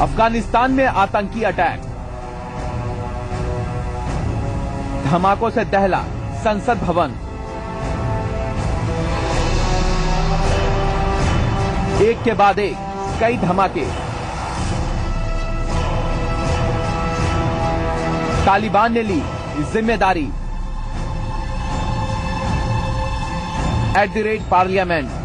अफगानिस्तान में आतंकी अटैक, धमाकों से दहला संसद भवन। एक के बाद एक कई धमाके। तालिबान ने ली जिम्मेदारी। @पार्लियामेंट।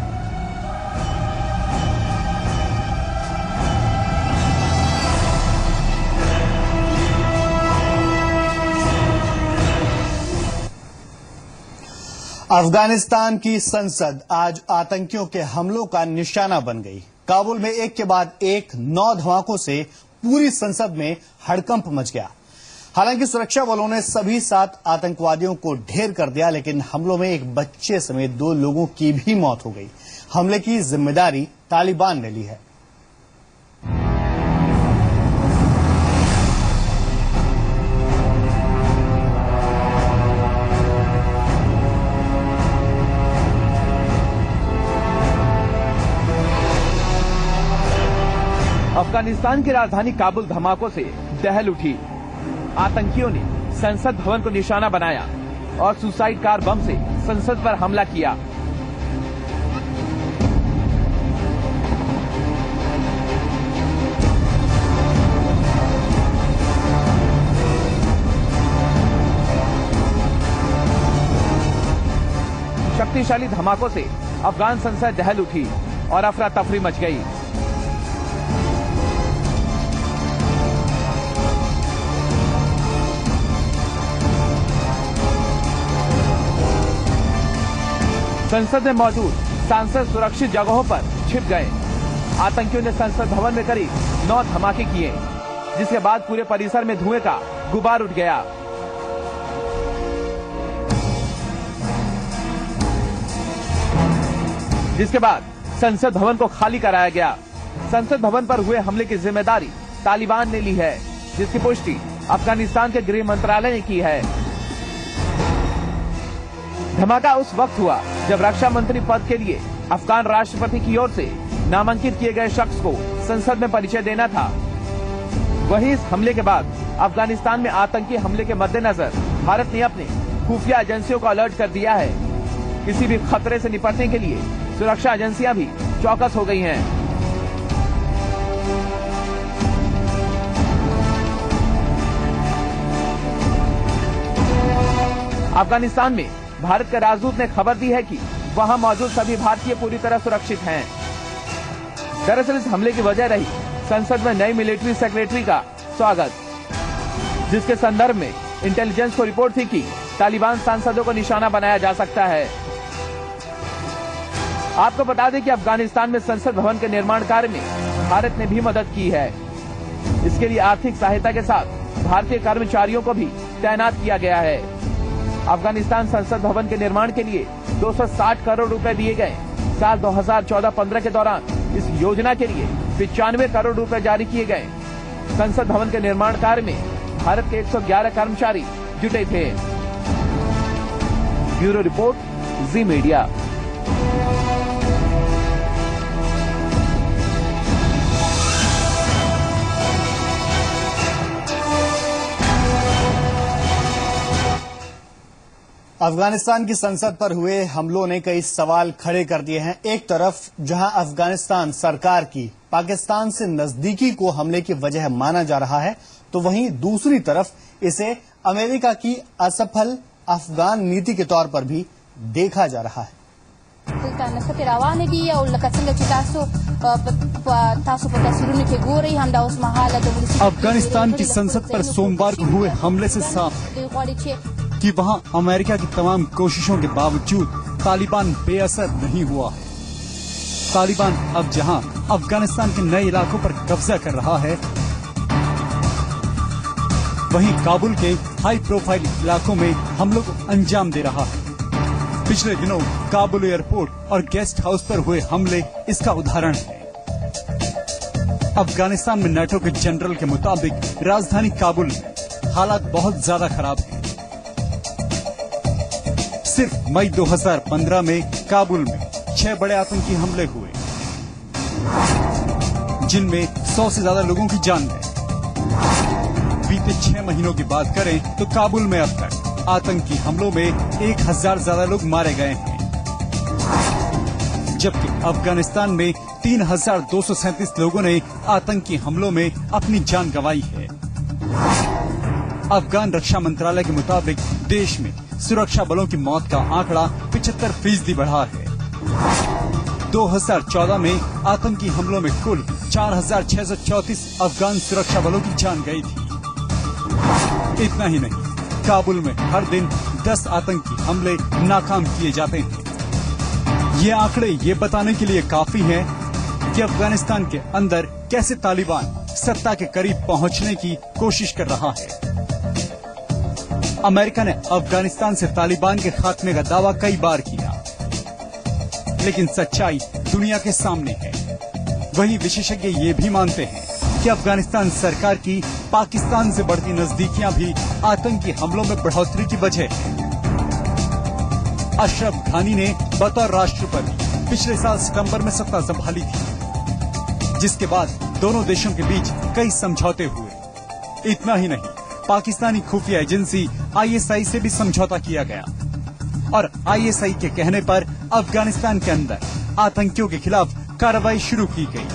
अफगानिस्तान की संसद आज आतंकियों के हमलों का निशाना बन गई। काबुल में एक के बाद एक 9 धमाकों से पूरी संसद में हड़कंप मच गया। हालांकि सुरक्षा बलों ने सभी 7 आतंकवादियों को ढेर कर दिया, लेकिन हमलों में एक बच्चे समेत 2 लोगों की भी मौत हो गई। हमले की जिम्मेदारी तालिबान ने ली है। अफगानिस्तान की राजधानी काबुल धमाकों से दहल उठी। आतंकियों ने संसद भवन को निशाना बनाया और सुसाइड कार बम से संसद पर हमला किया। शक्तिशाली धमाकों से अफगान संसद दहल उठी और अफरा तफरी मच गई। संसद में मौजूद सांसद सुरक्षित जगहों पर छिप गए। आतंकियों ने संसद भवन में करीब 9 धमाके किए, जिसके बाद पूरे परिसर में धुएं का गुबार उठ गया। जिसके बाद संसद भवन को खाली कराया गया। संसद भवन पर हुए हमले की जिम्मेदारी तालिबान ने ली है, जिसकी पुष्टि अफगानिस्तान के गृह मंत्रालय ने की है। धमाका उस वक्त हुआ जब रक्षा मंत्री पद के लिए अफगान राष्ट्रपति की ओर से नामांकित किए गए शख्स को संसद में परिचय देना था। वहीं इस हमले के बाद अफगानिस्तान में आतंकी हमले के मद्देनजर भारत ने अपने खुफिया एजेंसियों को अलर्ट कर दिया है। किसी भी खतरे से निपटने के लिए सुरक्षा एजेंसियां भी चौकस हो गई हैं। अफगानिस्तान में भारत के राजदूत ने खबर दी है कि वहां मौजूद सभी भारतीय पूरी तरह सुरक्षित हैं। दरअसल इस हमले की वजह रही संसद में नई मिलिट्री सेक्रेटरी का स्वागत, जिसके संदर्भ में इंटेलिजेंस को रिपोर्ट थी कि तालिबान सांसदों को निशाना बनाया जा सकता है। आपको बता दें कि अफगानिस्तान में संसद भवन के निर्माण कार्य में भारत ने भी मदद की है। इसके लिए आर्थिक सहायता के साथ भारतीय कर्मचारियों को भी तैनात किया गया है। अफगानिस्तान संसद भवन के निर्माण के लिए 260 करोड़ रुपए दिए गए। साल 2014-15 के दौरान इस योजना के लिए 95 करोड़ रुपए जारी किए गए। संसद भवन के निर्माण कार्य में भारत के 111 कर्मचारी जुटे थे। ब्यूरो रिपोर्ट, जी मीडिया। अफगानिस्तान की संसद पर हुए हमलों ने कई सवाल खड़े कर दिए हैं। एक तरफ जहां अफगानिस्तान सरकार की पाकिस्तान से नजदीकी को हमले की वजह माना जा रहा है, तो वहीं दूसरी तरफ इसे अमेरिका की असफल अफगान नीति के तौर पर भी देखा जा रहा है। अफगानिस्तान की संसद पर सोमवार को हुए हमले से साफ कि वहां अमेरिका की तमाम कोशिशों के बावजूद तालिबान बेअसर नहीं हुआ है। तालिबान अब जहां अफगानिस्तान के नए इलाकों पर कब्जा कर रहा है, वहीं काबुल के हाई प्रोफाइल इलाकों में हमलों को अंजाम दे रहा है। पिछले दिनों काबुल एयरपोर्ट और गेस्ट हाउस पर हुए हमले इसका उदाहरण है। अफगानिस्तान में नाटो के जनरल के मुताबिक राजधानी काबुल में हालात बहुत ज्यादा खराब है। सिर्फ मई 2015 में काबुल में 6 बड़े आतंकी हमले हुए, जिनमें 100 से ज्यादा लोगों की जान गई। बीते 6 महीनों की बात करें तो काबुल में अब तक आतंकी हमलों में 1000 ज्यादा लोग मारे गए हैं, जबकि अफगानिस्तान में 3237 लोगों ने आतंकी हमलों में अपनी जान गंवाई है। अफगान रक्षा मंत्रालय के मुताबिक देश में सुरक्षा बलों की मौत का आंकड़ा 75% बढ़ा है। 2014 में आतंकी हमलों में कुल 4634 अफगान सुरक्षा बलों की जान गई थी। इतना ही नहीं, काबुल में हर दिन 10 आतंकी हमले नाकाम किए जाते हैं। ये आंकड़े ये बताने के लिए काफी हैं कि अफगानिस्तान के अंदर कैसे तालिबान सत्ता के करीब पहुंचने की कोशिश कर रहा है। अमेरिका ने अफगानिस्तान से तालिबान के खात्मे का दावा कई बार किया, लेकिन सच्चाई दुनिया के सामने है। वहीं विशेषज्ञ ये भी मानते हैं कि अफगानिस्तान सरकार की पाकिस्तान से बढ़ती नजदीकियां भी आतंकी हमलों में बढ़ोतरी की वजह है। अशरफ घानी ने बतौर राष्ट्रपति पिछले साल सितंबर में सत्ता संभाली थी, जिसके बाद दोनों देशों के बीच कई समझौते हुए। इतना ही नहीं, पाकिस्तानी खुफिया एजेंसी ISI से भी समझौता किया गया और ISI के कहने पर अफगानिस्तान के अंदर आतंकियों के खिलाफ कार्रवाई शुरू की गई,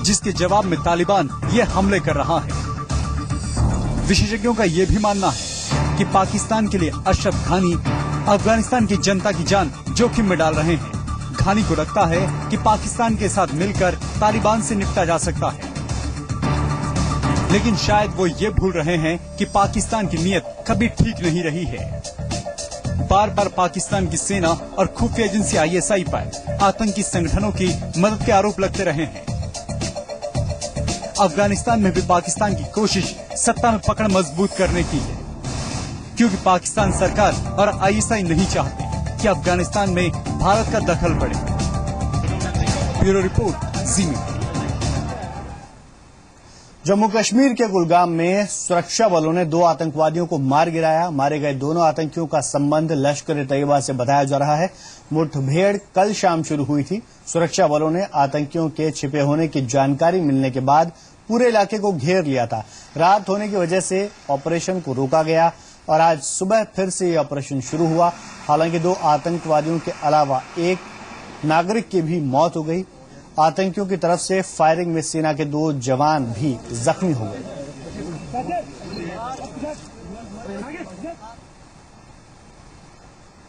जिसके जवाब में तालिबान ये हमले कर रहा है। विशेषज्ञों का ये भी मानना है कि पाकिस्तान के लिए अशरफ घानी अफगानिस्तान की जनता की जान जोखिम में डाल रहे हैं। घानी को लगता है कि पाकिस्तान के साथ मिलकर तालिबान से निपटा जा सकता है, लेकिन शायद वो ये भूल रहे हैं कि पाकिस्तान की नीयत कभी ठीक नहीं रही है। बार बार पाकिस्तान की सेना और खुफिया एजेंसी ISI पर आतंकी संगठनों की मदद के आरोप लगते रहे हैं। अफगानिस्तान में भी पाकिस्तान की कोशिश सत्ता में पकड़ मजबूत करने की है, क्योंकि पाकिस्तान सरकार और ISI नहीं चाहते कि अफगानिस्तान में भारत का दखल बढ़े। ब्यूरो रिपोर्ट, जी मीडिया। जम्मू कश्मीर के कुलगाम में सुरक्षा बलों ने 2 आतंकवादियों को मार गिराया। मारे गए दोनों आतंकियों का संबंध लश्कर-ए-तैयबा से बताया जा रहा है। मुठभेड़ कल शाम शुरू हुई थी। सुरक्षा बलों ने आतंकियों के छिपे होने की जानकारी मिलने के बाद पूरे इलाके को घेर लिया था। रात होने की वजह से ऑपरेशन को रोका गया और आज सुबह फिर से ये ऑपरेशन शुरू हुआ। हालांकि 2 आतंकवादियों के अलावा एक नागरिक की भी मौत हो गई। आतंकियों की तरफ से फायरिंग में सेना के 2 जवान भी जख्मी हो गए।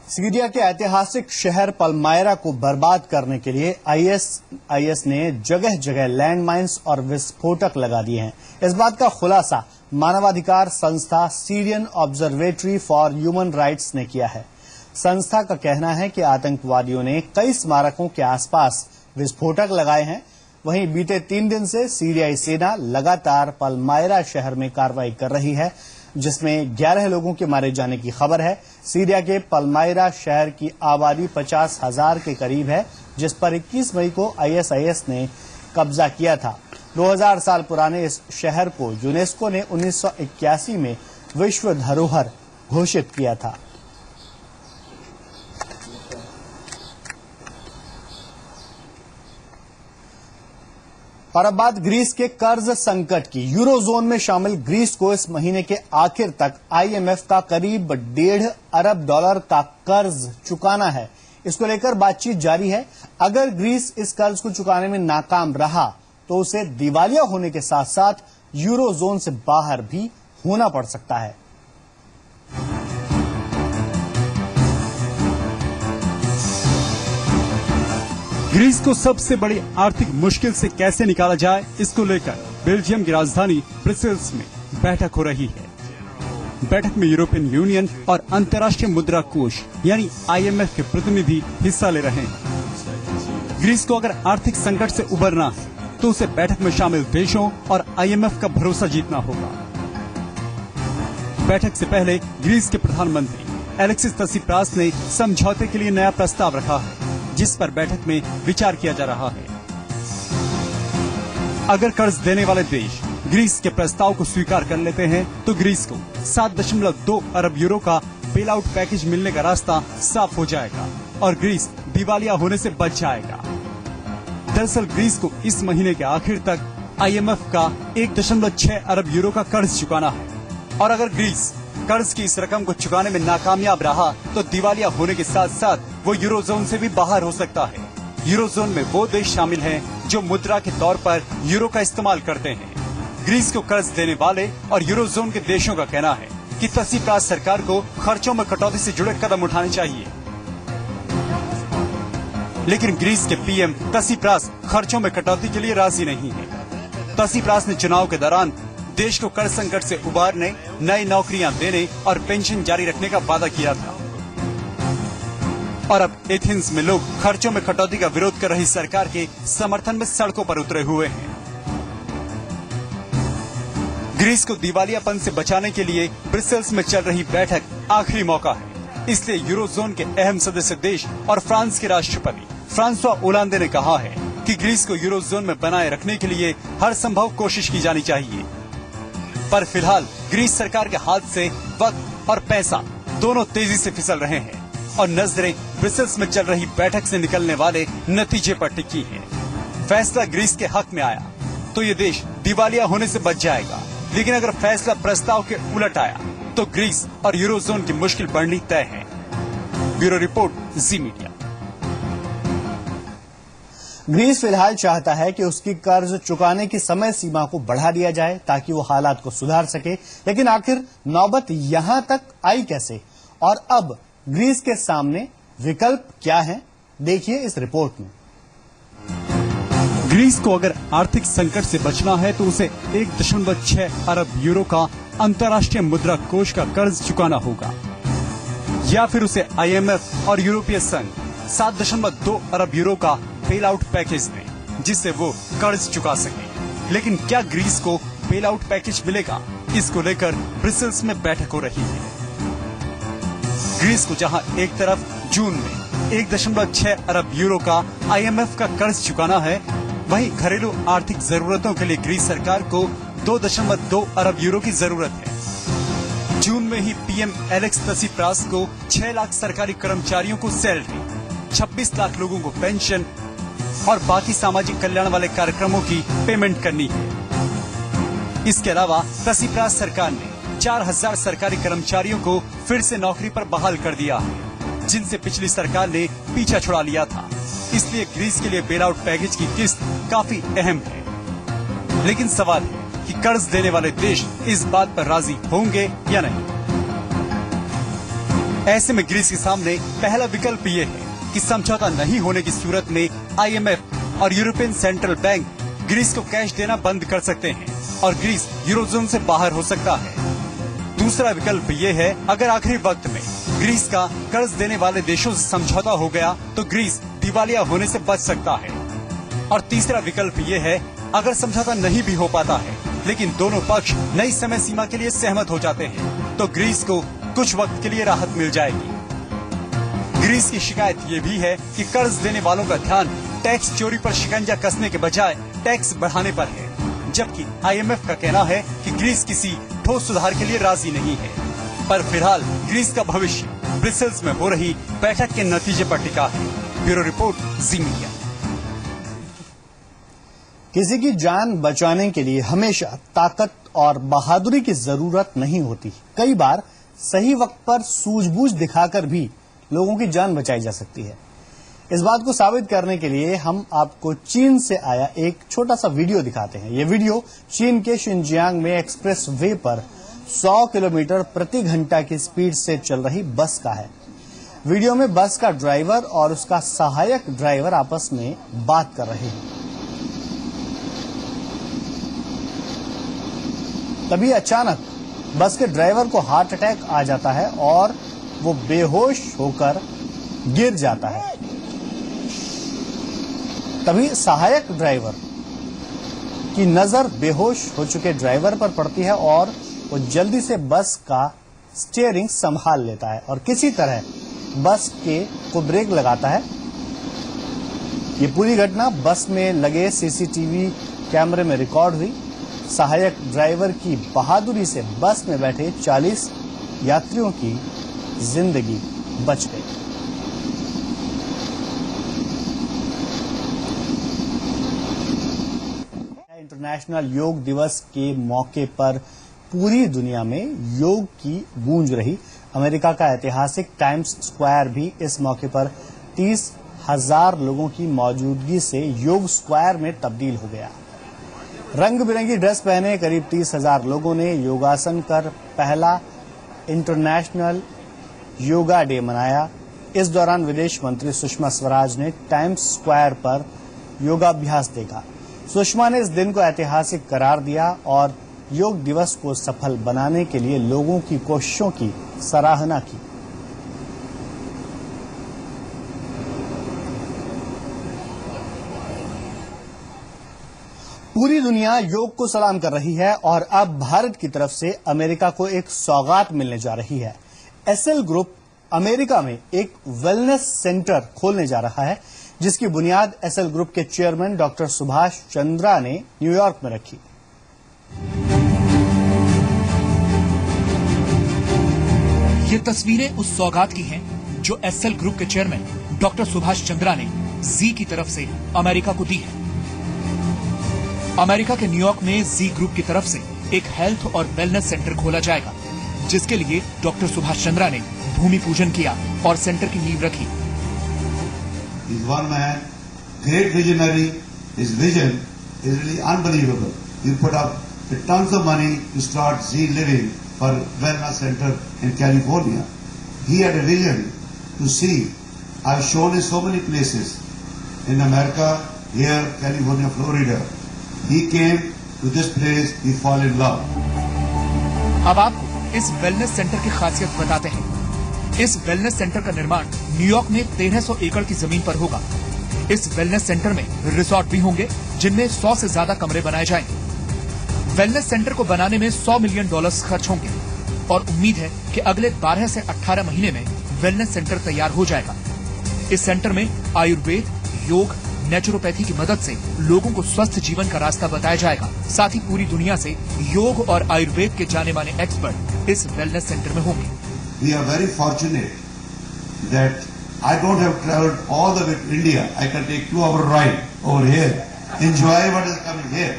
सीरिया के ऐतिहासिक शहर पलमायरा को बर्बाद करने के लिए IS ने जगह जगह लैंडमाइंस और विस्फोटक लगा दिए हैं। इस बात का खुलासा मानवाधिकार संस्था Syrian observatory for human rights ने किया है। संस्था का कहना है कि आतंकवादियों ने कई स्मारकों के आसपास विस्फोटक लगाए हैं। वहीं बीते 3 दिन से सीरियाई सेना लगातार पलमायरा शहर में कार्रवाई कर रही है, जिसमें 11 लोगों के मारे जाने की खबर है। सीरिया के पलमायरा शहर की आबादी 50,000 के करीब है, जिस पर 21 मई को ISIS ने कब्जा किया था। 2000 साल पुराने इस शहर को यूनेस्को ने 1981 में विश्व धरोहर घोषित किया था। और अब बात ग्रीस के कर्ज संकट की। यूरोजोन में शामिल ग्रीस को इस महीने के आखिर तक IMF का करीब $1.5 अरब का कर्ज चुकाना है। इसको लेकर बातचीत जारी है। अगर ग्रीस इस कर्ज को चुकाने में नाकाम रहा तो उसे दिवालिया होने के साथ साथ यूरोजोन से बाहर भी होना पड़ सकता है। ग्रीस को सबसे बड़ी आर्थिक मुश्किल से कैसे निकाला जाए, इसको लेकर बेल्जियम की राजधानी ब्रसेल्स में बैठक हो रही है। बैठक में यूरोपियन यूनियन और अंतर्राष्ट्रीय मुद्रा कोष यानी IMF के प्रतिनिधि हिस्सा ले रहे हैं। ग्रीस को अगर आर्थिक संकट से उबरना है तो उसे बैठक में शामिल देशों और IMF का भरोसा जीतना होगा। बैठक से पहले ग्रीस के प्रधानमंत्री एलेक्सिस तसिप्रास ने समझौते के लिए नया प्रस्ताव रखा है, जिस पर बैठक में विचार किया जा रहा है। अगर कर्ज देने वाले देश ग्रीस के प्रस्ताव को स्वीकार कर लेते हैं तो ग्रीस को 7.2 अरब यूरो का बेल आउट पैकेज मिलने का रास्ता साफ हो जाएगा और ग्रीस दिवालिया होने से बच जाएगा। दरअसल ग्रीस को इस महीने के आखिर तक IMF का 1.6 अरब यूरो का कर्ज चुकाना है और अगर ग्रीस कर्ज की इस रकम को चुकाने में नाकामयाब रहा तो दिवालिया होने के साथ साथ वो यूरोजोन से भी बाहर हो सकता है। यूरोजोन में वो देश शामिल हैं जो मुद्रा के तौर पर यूरो का इस्तेमाल करते हैं। ग्रीस को कर्ज देने वाले और यूरोजोन के देशों का कहना है कि तसीप्रास सरकार को खर्चों में कटौती से जुड़े कदम उठाने चाहिए, लेकिन ग्रीस के पीएम तसीप्रास खर्चों में कटौती के लिए राजी नहीं है। तसीप्रास ने चुनाव के दौरान देश को कर्ज संकट से उबारने, नई नौकरियां देने और पेंशन जारी रखने का वादा किया था और अब एथेंस में लोग खर्चों में कटौती का विरोध कर रही सरकार के समर्थन में सड़कों पर उतरे हुए हैं। ग्रीस को दिवालियापन से बचाने के लिए ब्रसेल्स में चल रही बैठक आखिरी मौका है। इसलिए यूरोजोन के अहम सदस्य देश और फ्रांस के राष्ट्रपति फ्रांसवा ओलांदे ने कहा है कि ग्रीस को यूरोजोन में बनाए रखने के लिए हर संभव कोशिश की जानी चाहिए। पर फिलहाल ग्रीस सरकार के हाथ से वक्त और पैसा दोनों तेजी से फिसल रहे हैं और नजरें ब्रसेल्स में चल रही बैठक से निकलने वाले नतीजे पर टिकी हैं। फैसला ग्रीस के हक में आया तो ये देश दिवालिया होने से बच जाएगा, लेकिन अगर फैसला प्रस्ताव के उलट आया तो ग्रीस और यूरोजोन की मुश्किल बढ़नी तय है। ब्यूरो रिपोर्ट, जी मीडिया। ग्रीस फिलहाल चाहता है कि उसकी कर्ज चुकाने की समय सीमा को बढ़ा दिया जाए ताकि वो हालात को सुधार सके, लेकिन आखिर नौबत यहां तक आई कैसे और अब ग्रीस के सामने विकल्प क्या हैं? देखिए इस रिपोर्ट में। ग्रीस को अगर आर्थिक संकट से बचना है तो उसे 1.6 अरब यूरो का अंतर्राष्ट्रीय मुद्रा कोष का कर्ज चुकाना होगा या फिर उसे IMF और यूरोपीय संघ 7.2 अरब यूरो का बेल आउट पैकेज दें जिससे वो कर्ज चुका सके। लेकिन क्या ग्रीस को बेल आउट पैकेज मिलेगा? इसको लेकर ब्रसेल्स में बैठक हो रही है। ग्रीस को जहां एक तरफ जून में 1.6 अरब यूरो का IMF का कर्ज चुकाना है, वहीं घरेलू आर्थिक जरूरतों के लिए ग्रीस सरकार को 2.2 अरब यूरो की जरूरत है। जून में ही पीएम एलेक्स तसीप्रास को 6 लाख सरकारी कर्मचारियों को सैलरी, 26 लाख लोगों को पेंशन और बाकी सामाजिक कल्याण वाले कार्यक्रमों की पेमेंट करनी है। इसके अलावा तसीप्रास सरकार ने 4000 सरकारी कर्मचारियों को फिर से नौकरी पर बहाल कर दिया है, जिनसे पिछली सरकार ने पीछा छुड़ा लिया था। इसलिए ग्रीस के लिए बेल आउट पैकेज की किस्त काफी अहम है। लेकिन सवाल है कि कर्ज देने वाले देश इस बात पर राजी होंगे या नहीं। ऐसे में ग्रीस के सामने पहला विकल्प ये है कि समझौता नहीं होने की सूरत में IMF और यूरोपियन सेंट्रल बैंक ग्रीस को कैश देना बंद कर सकते हैं और ग्रीस यूरोजोन से बाहर हो सकता है। दूसरा विकल्प ये है अगर आखिरी वक्त में ग्रीस का कर्ज देने वाले देशों से समझौता हो गया तो ग्रीस दिवालिया होने से बच सकता है। और तीसरा विकल्प ये है अगर समझौता नहीं भी हो पाता है लेकिन दोनों पक्ष नई समय सीमा के लिए सहमत हो जाते हैं तो ग्रीस को कुछ वक्त के लिए राहत मिल जाएगी। ग्रीस की शिकायत ये भी है कि कर्ज देने वालों का ध्यान टैक्स चोरी पर शिकंजा कसने के बजाय टैक्स बढ़ाने पर है, जबकि IMF का कहना है कि ग्रीस किसी ठोस सुधार के लिए राजी नहीं है। पर फिलहाल ग्रीस का भविष्य ब्रसेल्स में हो रही बैठक के नतीजे पर टिका है। ब्यूरो रिपोर्ट, जी मीडिया। किसी की जान बचाने के लिए हमेशा ताकत और बहादुरी की जरूरत नहीं होती। कई बार सही वक्त पर सूझबूझ दिखाकर भी लोगों की जान बचाई जा सकती है। इस बात को साबित करने के लिए हम आपको चीन से आया एक छोटा सा वीडियो दिखाते हैं। ये वीडियो चीन के शिनजियांग में एक्सप्रेस वे पर 100 किलोमीटर प्रति घंटा की स्पीड से चल रही बस का है। वीडियो में बस का ड्राइवर और उसका सहायक ड्राइवर आपस में बात कर रहे हैं। तभी अचानक बस के ड्राइवर को हार्ट अटैक आ जाता है और वो बेहोश होकर गिर जाता है। तभी सहायक ड्राइवर की नजर बेहोश हो चुके ड्राइवर पर पड़ती है और वो जल्दी से बस का स्टीयरिंग संभाल लेता है और किसी तरह बस को ब्रेक लगाता है। ये पूरी घटना बस में लगे CCTV कैमरे में रिकॉर्ड हुई। सहायक ड्राइवर की बहादुरी से बस में बैठे 40 यात्रियों की जिंदगी बच गई। इंटरनेशनल योग दिवस के मौके पर पूरी दुनिया में योग की गूंज रही। अमेरिका का ऐतिहासिक टाइम्स स्क्वायर भी इस मौके पर 30,000 लोगों की मौजूदगी से योग स्क्वायर में तब्दील हो गया। रंग बिरंगी ड्रेस पहने करीब 30,000 लोगों ने योगासन कर पहला इंटरनेशनल योगा डे मनाया। इस दौरान विदेश मंत्री सुषमा स्वराज ने टाइम्स स्क्वायर पर योगाभ्यास देखा। सुषमा ने इस दिन को ऐतिहासिक करार दिया और योग दिवस को सफल बनाने के लिए लोगों की कोशिशों की सराहना की। पूरी दुनिया योग को सलाम कर रही है और अब भारत की तरफ से अमेरिका को एक सौगात मिलने जा रही है। एसएल ग्रुप अमेरिका में एक वेलनेस सेंटर खोलने जा रहा है, जिसकी बुनियाद एसएल ग्रुप के चेयरमैन डॉक्टर सुभाष चंद्रा ने न्यूयॉर्क में रखी। ये तस्वीरें उस सौगात की हैं जो एसएल ग्रुप के चेयरमैन डॉक्टर सुभाष चंद्रा ने जी की तरफ से अमेरिका को दी है। अमेरिका के न्यूयॉर्क में जी ग्रुप की तरफ से एक हेल्थ और वेलनेस सेंटर खोला जाएगा, जिसके लिए डॉक्टर सुभाष चंद्रा ने भूमि पूजन किया और सेंटर की नींव रखी। He's one man, great visionary. His vision is really unbelievable. He put up tons of money to start Z Living for Wellness Center in California. He had a vision to see. I've shown in so many places in America, here, California, Florida. He came to this place, he fall in love. अब आपको इस wellness centre की खासियत बताते हैं। इस wellness centre का निर्माण न्यूयॉर्क में 1300 एकड़ की जमीन पर होगा। इस वेलनेस सेंटर में रिसोर्ट भी होंगे, जिनमें 100 से ज्यादा कमरे बनाए जाएंगे। वेलनेस सेंटर को बनाने में $100 मिलियन खर्च होंगे और उम्मीद है कि अगले 12 से 18 महीने में वेलनेस सेंटर तैयार हो जाएगा। इस सेंटर में आयुर्वेद, योग, नेचुरोपैथी की मदद से लोगों को स्वस्थ जीवन का रास्ता बताया जाएगा। साथ ही पूरी दुनिया से योग और आयुर्वेद के जाने माने एक्सपर्ट इस वेलनेस सेंटर में होंगे। We are very fortunate that I don't have traveled all the way to India. I can take 2-hour ride over here, enjoy what is coming here.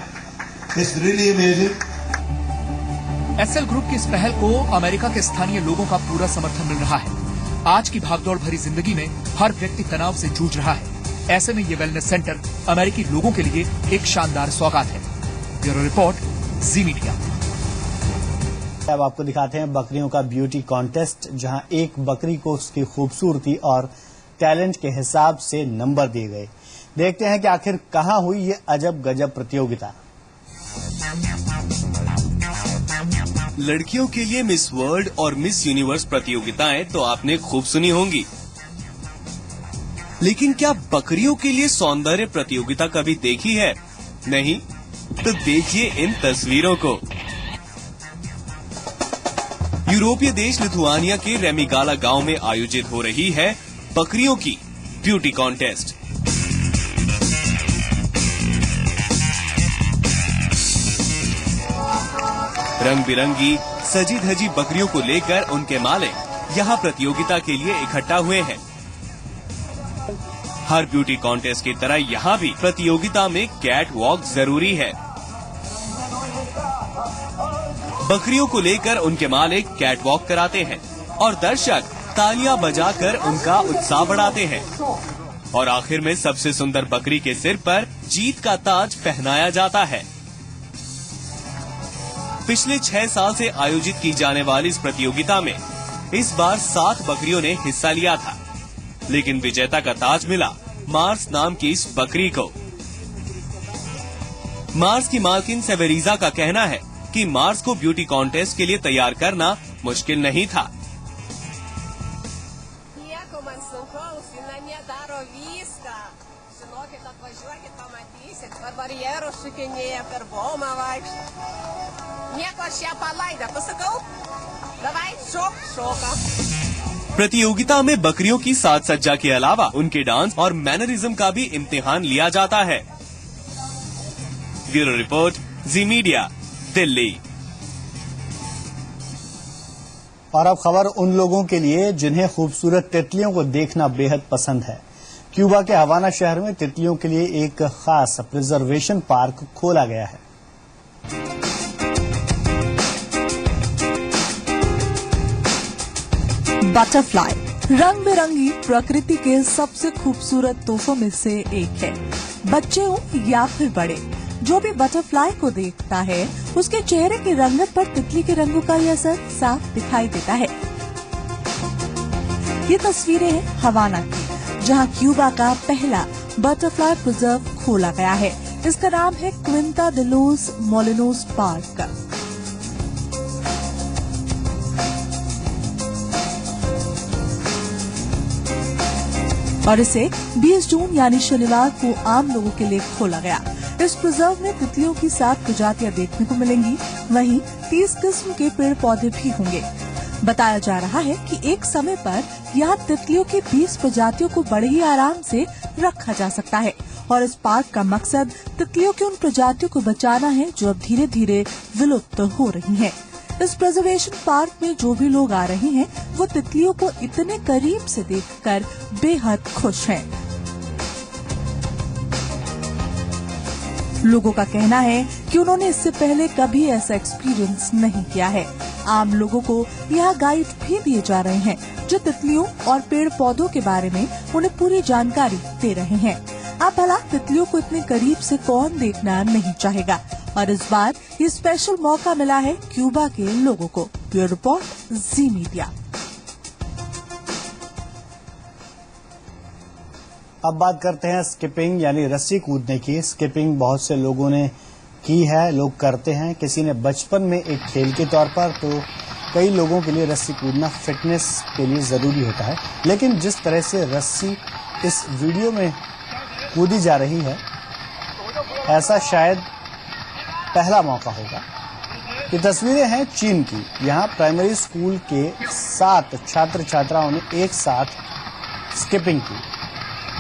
It's really amazing. SL group की इस पहल को America के स्थानीय लोगों का पूरा समर्थन मिल रहा है। आज की भागदौड़ भरी जिंदगी में हर व्यक्ति तनाव से जूझ रहा है। ऐसे में ये वेलनेस सेंटर अमेरिकी लोगों के लिए एक शानदार सौगात है। ब्यूरो रिपोर्ट, जी मीडिया। अब आपको दिखाते हैं बकरियों का ब्यूटी कॉन्टेस्ट, जहां एक बकरी को उसकी खूबसूरती और टैलेंट के हिसाब से नंबर दिए गए। देखते हैं कि आखिर कहां हुई ये अजब गजब प्रतियोगिता। लड़कियों के लिए मिस वर्ल्ड और मिस यूनिवर्स प्रतियोगिताएं तो आपने खूब सुनी होंगी, लेकिन क्या बकरियों के लिए सौंदर्य प्रतियोगिता कभी देखी है? नहीं? तो देखिए इन तस्वीरों को। यूरोपीय देश लिथुआनिया के रेमिगाला गांव में आयोजित हो रही है बकरियों की ब्यूटी कॉन्टेस्ट। रंग बिरंगी सजी धजी बकरियों को लेकर उनके मालिक यहां प्रतियोगिता के लिए इकट्ठा हुए हैं। हर ब्यूटी कॉन्टेस्ट की तरह यहाँ भी प्रतियोगिता में कैट वॉक जरूरी है। बकरियों को लेकर उनके मालिक कैट वॉक कराते हैं और दर्शक तालियां बजाकर उनका उत्साह बढ़ाते हैं और आखिर में सबसे सुंदर बकरी के सिर पर जीत का ताज पहनाया जाता है। पिछले 6 साल से आयोजित की जाने वाली इस प्रतियोगिता में इस बार 7 बकरियों ने हिस्सा लिया था, लेकिन विजेता का ताज मिला मार्स नाम की इस बकरी को। मार्स की मालकिन सेवेरिजा का कहना है कि मार्स को ब्यूटी कॉन्टेस्ट के लिए तैयार करना मुश्किल नहीं था। प्रतियोगिता में बकरियों की साज सज्जा के अलावा उनके डांस और मैनरिज्म का भी इम्तिहान लिया जाता है। ब्यूरो रिपोर्ट, जी मीडिया, दिल्ली। और अब खबर उन लोगों के लिए जिन्हें खूबसूरत तितलियों को देखना बेहद पसंद है। क्यूबा के हवाना शहर में तितलियों के लिए एक खास प्रिजर्वेशन पार्क खोला गया है। बटरफ्लाई रंग बिरंगी प्रकृति के सबसे खूबसूरत तोहफों में से एक है। बच्चे हो या फिर बड़े, जो भी बटरफ्लाई को देखता है उसके चेहरे की रंगत पर तितली के रंगों का ये असर साफ दिखाई देता है। ये तस्वीरें हैं हवाना की, जहां क्यूबा का पहला बटरफ्लाई प्रिजर्व खोला गया है। इसका नाम है क्विंटा दे लोस मोलिनोस पार्क। और इसे 20 जून यानी शनिवार को आम लोगों के लिए खोला गया। इस प्रिजर्व में तितलियों की 7 प्रजातियां देखने को मिलेंगी, वहीं 30 किस्म के पेड़ पौधे भी होंगे। बताया जा रहा है कि एक समय पर यहाँ तितलियों की 20 प्रजातियों को बड़े ही आराम से रखा जा सकता है और इस पार्क का मकसद तितलियों की उन प्रजातियों को बचाना है जो अब धीरे धीरे विलुप्त हो रही हैं। इस प्रिजर्वेशन पार्क में जो भी लोग आ रहे हैं वो तितलियों को इतने करीब से देखकर बेहद खुश हैं। लोगों का कहना है कि उन्होंने इससे पहले कभी ऐसा एक्सपीरियंस नहीं किया है। आम लोगों को यहाँ गाइड भी दिए जा रहे हैं जो तितलियों और पेड़ पौधों के बारे में उन्हें पूरी जानकारी दे रहे हैं। अब भला तितलियों को इतने करीब से कौन देखना नहीं चाहेगा, और इस बार ये स्पेशल मौका मिला है क्यूबा के लोगों को। ब्यूरो रिपोर्ट, जी मीडिया। अब बात करते हैं स्किपिंग यानी रस्सी कूदने की। स्किपिंग बहुत से लोगों ने की है, लोग करते हैं। किसी ने बचपन में एक खेल के तौर पर, तो कई लोगों के लिए रस्सी कूदना फिटनेस के लिए जरूरी होता है। लेकिन जिस तरह से रस्सी इस वीडियो में कूदी जा रही है, ऐसा शायद पहला मौका होगा। ये तस्वीरें हैं चीन की। यहाँ प्राइमरी स्कूल के 7 छात्र छात्राओं ने एक साथ स्किपिंग की।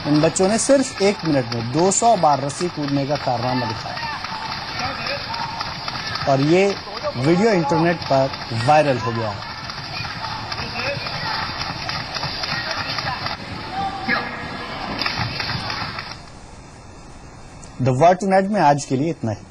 इन बच्चों ने सिर्फ 1 मिनट में 200 बार रस्सी कूदने का कारनामा दिखाया और ये वीडियो इंटरनेट पर वायरल हो गया है। द वर्ल्ड टू नेट में आज के लिए इतना ही।